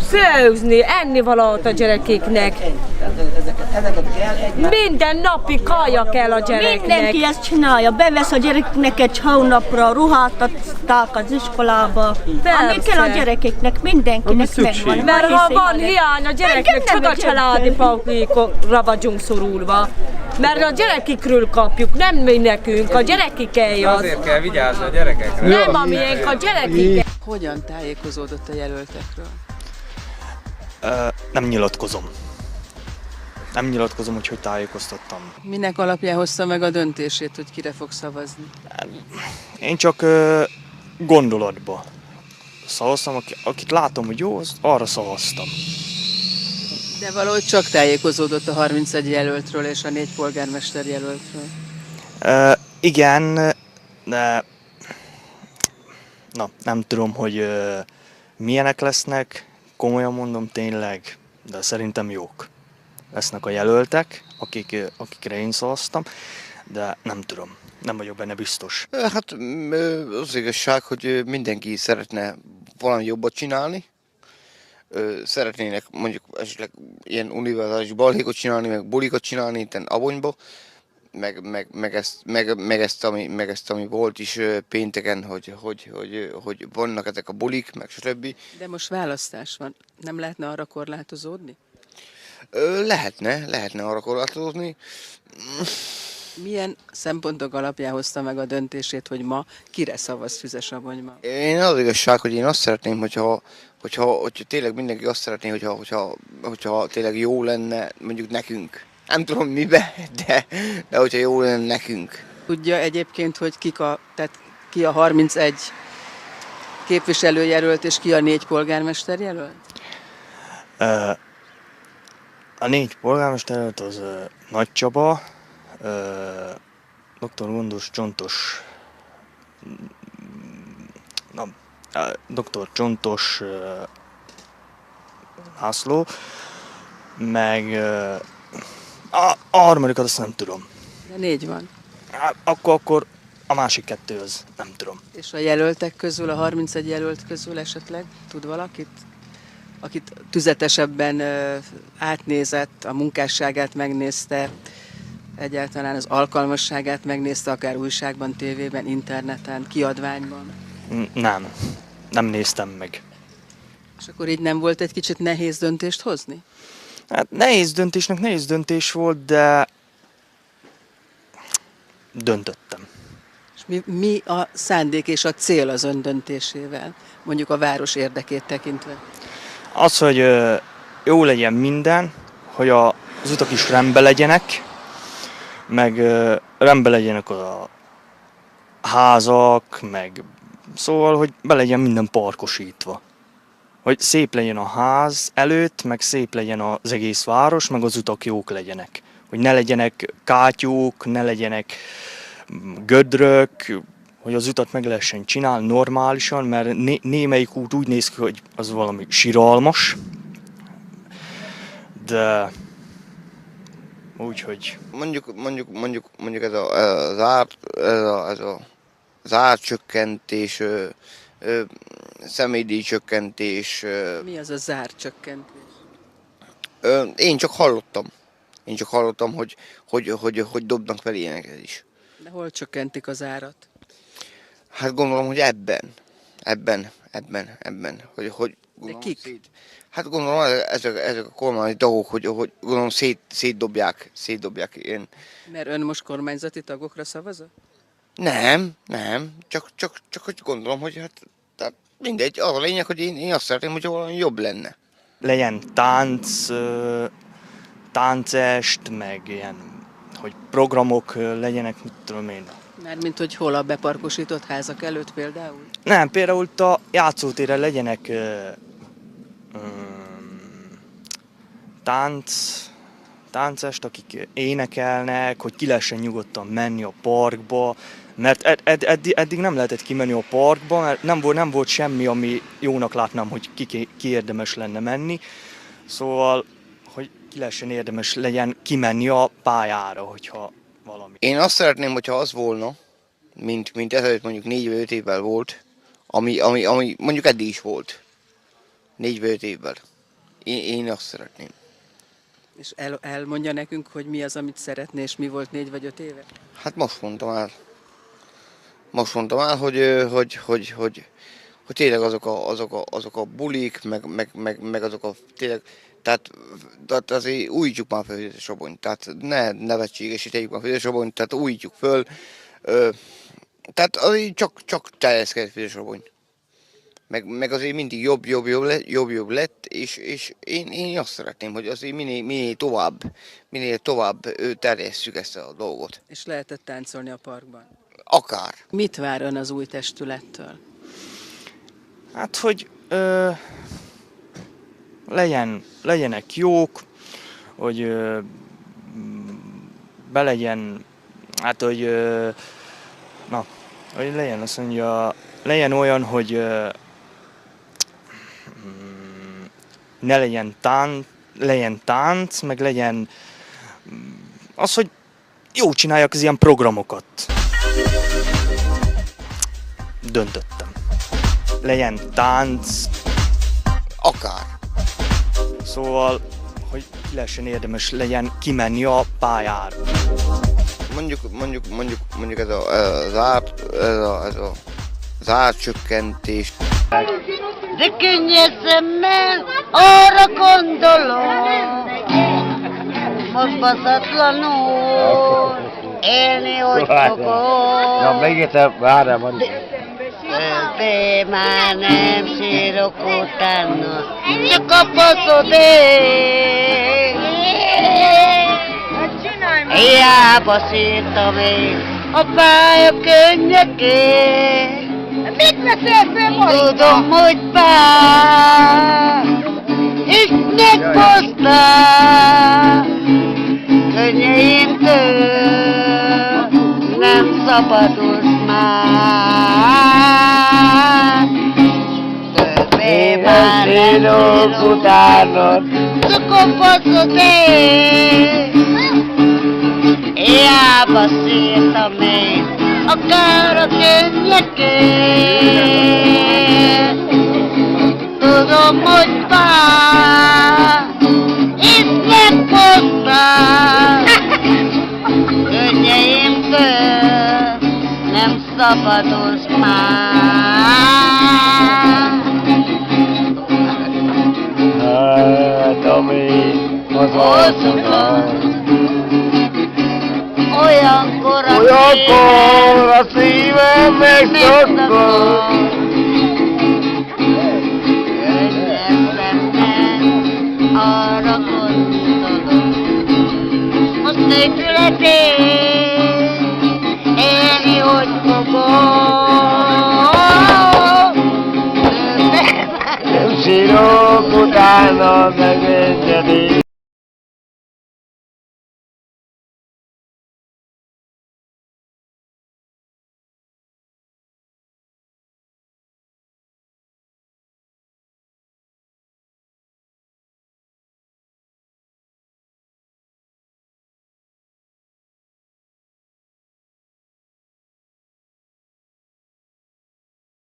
főzni, enni valót a gyerekeknek. Minden napi kaja kell a gyereknek. Mindenki ezt csinálja, bevesz a gyereknek egy hónapra, ruhát adták az iskolába. Ami kell a gyerekeknek, mindenkinek megvan. Mert ha van hiány a gyereknek, csak a családi paklikra vagyunk szorulva. Mert a gyerekekről kapjuk, nem mi nekünk, a gyerekeké az. Azért kell vigyázni a gyerekekre. Nem a miénk, a gyerekeké. Hogyan tájékozódott a jelöltekről? Nem nyilatkozom. Nem nyilatkozom, hogy tájékoztattam. Minek alapján hozta meg a döntését, hogy kire fog szavazni? Én csak gondolatba szavaztam, akit látom, hogy jó, arra szavaztam. De valahogy csak tájékozódott a 31 jelöltről és a 4 polgármester jelöltről. Igen, de nem tudom, hogy milyenek lesznek, komolyan mondom tényleg, de szerintem jók lesznek a jelöltek, akikre én szavaztam, de nem tudom, nem vagyok benne biztos. Hát az igazság, hogy mindenki szeretne valami jobbat csinálni. Szeretnének mondjuk esetleg ilyen univerzális balhékot csinálni, meg bulikat csinálni itt Abonyba, meg ezt, ami volt is pénteken, hogy vannak ezek a bulik, meg stb. De most választás van, nem lehetne arra korlátozódni? Lehetne arra korlátozni. Milyen szempontok alapján hozta meg a döntését, hogy ma kire szavaz Füzesabonyban? Én az igazság, hogy én azt szeretném, hogyha tényleg mindenki azt szeretné, hogyha tényleg jó lenne mondjuk nekünk. Nem tudom mibe, de hogyha jó lenne nekünk. Tudja egyébként, hogy ki a 31 képviselőjelölt és ki a 4 polgármester jelölt? A 4 polgármester az Nagy Csaba, Dr. Gondos Csontos, Dr. Csontos László, meg a harmadikat azt nem tudom. De 4 van. Akkor a másik 2 az nem tudom. És a jelöltek közül, a 31 jelölt közül esetleg tud valakit? Akit tüzetesebben átnézett, a munkásságát megnézte, egyáltalán az alkalmasságát megnézte, akár újságban, tévében, interneten, kiadványban? Nem néztem meg. És akkor így nem volt egy kicsit nehéz döntést hozni? Hát nehéz döntés volt, de döntöttem. És mi a szándék és a cél az ön döntésével, mondjuk a város érdekét tekintve? Az, hogy jó legyen minden, hogy az utak is rendben legyenek, meg rendben legyenek a házak, meg szóval, hogy be legyen minden parkosítva. Hogy szép legyen a ház előtt, meg szép legyen az egész város, meg az utak jók legyenek. Hogy ne legyenek kátyúk, ne legyenek gödrök, hogy az utat meg lehessen csinálni normálisan, mert némelyik út úgy néz ki, hogy az valami siralmas, de úgyhogy... Mondjuk ez az árcsökkentés, személydíjcsökkentés. Mi az a zárcsökkentés? Én csak hallottam, hogy dobnak fel ilyeneket is. De hol csökkentik az árat? Hát gondolom, hogy ebben, hogy de kik? Hát gondolom, ezek a kormányi dolgok, hogy gondolom szétdobják ilyen. Mert ön most kormányzati tagokra szavazott? Nem, csak hogy gondolom, hogy hát mindegy, az a lényeg, hogy én azt szeretném, hogy valami jobb lenne. Legyen táncest, meg ilyen, hogy programok legyenek, mit tudom én. Mármint, hogy hol a beparkosított házak előtt például? Nem, például a játszótéren legyenek táncest, akik énekelnek, hogy ki lehessen nyugodtan menni a parkba, mert eddig nem lehetett kimenni a parkba, mert nem volt semmi, ami jónak látnám, hogy ki érdemes lenne menni. Szóval, hogy ki lehessen érdemes legyen kimenni a pályára, hogyha valami. Én azt szeretném, hogyha az volna, mint ezelőtt mondjuk 4 5 évvel volt, ami mondjuk eddig is volt. 4 5 évvel. Én azt szeretném. És elmondja nekünk, hogy mi az, amit szeretné, és mi volt 4 vagy 5 éve? Hát most mondtam el. Hogy tényleg azok a bulik, meg azok a tényleg, tehát azért újítjuk már fel Sobonyt, tehát ne nevetségesítjük már fel Sobonyt, tehát újítjuk föl, tehát azért csak terjeszkedett Sobony. Meg azért mindig jobb lett, és én azt szeretném, hogy azért minél tovább terjesszük ezt a dolgot. És lehetett táncolni a parkban? Akár. Mit vár ön az új testülettől? Hát, hogy legyenek jók, hogy belegyen, hát, hogy hogy legyen, azt mondja, legyen olyan, hogy ne legyen tánc, meg legyen az, hogy jó csináljak az ilyen programokat. Döntöttem. Legyen tánc. Akár. Szóval, hogy ki lehessen érdemes legyen kimenni a pályára. Mondjuk ez az árcsökkentés. De könnyes szemmel arra gondolom, mozghatatlanul élni, hogy fogom. Ja, megértem, várjál, van. De már nem sírok utána, csak a faszodék. Hiába sírtam én a pálya könnyekén. Mit veszel fel most? Tudom, hogy bár, és meghoztál könnyeimtől, nem szabadulsz már. Többé már nem sírok utánod, csak a faszodék. Hiába szírtam én, akár a könnyekén. Tudom, hogy vár, és meghoztál könnyeimtől, nem szabadulsz már. Hát, ami Hozzukon, olyankor a szívem megszokott. Könnyes szemmel arra gondolom, most nélkületén élni, hogy fogom. Nem sírok utána, meg